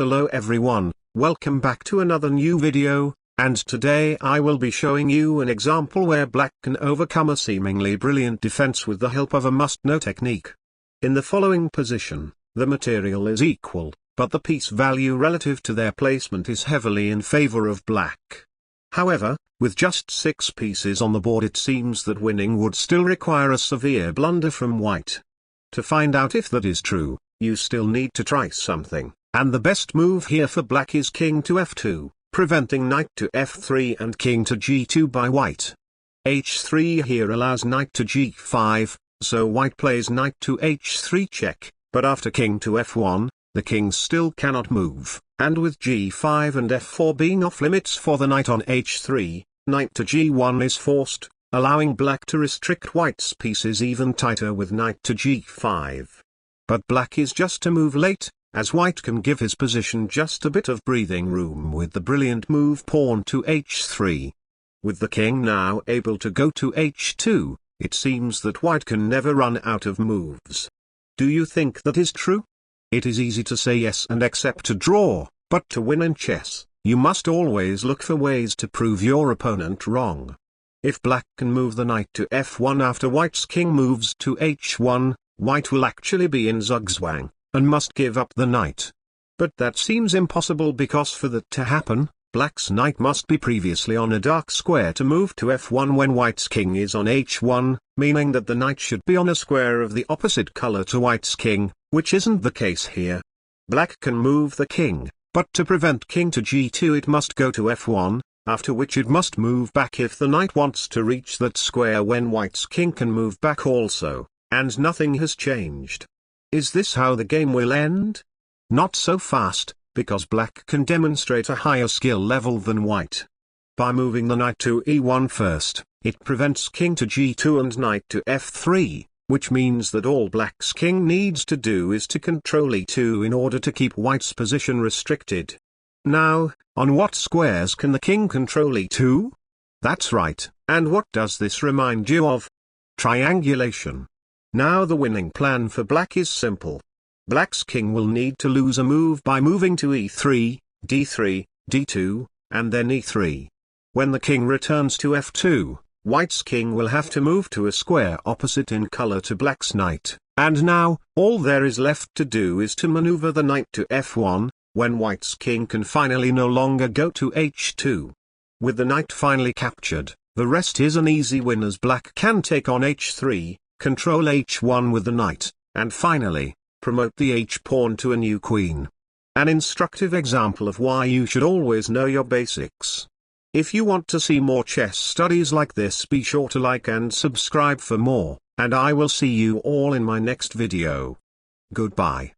Hello everyone, welcome back to another new video, and today I will be showing you an example where black can overcome a seemingly brilliant defense with the help of a must-know technique. In the following position, the material is equal, but the piece value relative to their placement is heavily in favor of black. However, with just 6 pieces on the board it seems that winning would still require a severe blunder from white. To find out if that is true, you still need to try something, and the best move here for black is king to f2, preventing knight to f3 and king to g2 by white. h3 here allows knight to g5, so white plays knight to h3 check, but after king to f1, the king still cannot move, and with g5 and f4 being off limits for the knight on h3, knight to g1 is forced, allowing black to restrict white's pieces even tighter with knight to g5. But black is just a move late, as white can give his position just a bit of breathing room with the brilliant move pawn to h3. With the king now able to go to h2, it seems that white can never run out of moves. Do you think that is true? It is easy to say yes and accept a draw, but to win in chess, you must always look for ways to prove your opponent wrong. If black can move the knight to f1 after white's king moves to h1, white will actually be in zugzwang, and must give up the knight. But that seems impossible because for that to happen, black's knight must be previously on a dark square to move to f1 when white's king is on h1, meaning that the knight should be on a square of the opposite color to white's king, which isn't the case here. Black can move the king, but to prevent king to g2 it must go to f1, after which it must move back if the knight wants to reach that square when white's king can move back also, and nothing has changed. Is this how the game will end? Not so fast, because black can demonstrate a higher skill level than white. By moving the knight to e1 first, it prevents king to g2 and knight to f3, which means that all black's king needs to do is to control e2 in order to keep white's position restricted. Now, on what squares can the king control e2? That's right, and what does this remind you of? Triangulation. Now the winning plan for black is simple. Black's king will need to lose a move by moving to e3, d3, d2, and then e3. When the king returns to f2, white's king will have to move to a square opposite in color to black's knight, and now, all there is left to do is to maneuver the knight to f1, when white's king can finally no longer go to h2. With the knight finally captured, the rest is an easy win as black can take on h3, control h1 with the knight, and finally, promote the h-pawn to a new queen. An instructive example of why you should always know your basics. If you want to see more chess studies like this, be sure to like and subscribe for more, and I will see you all in my next video. Goodbye.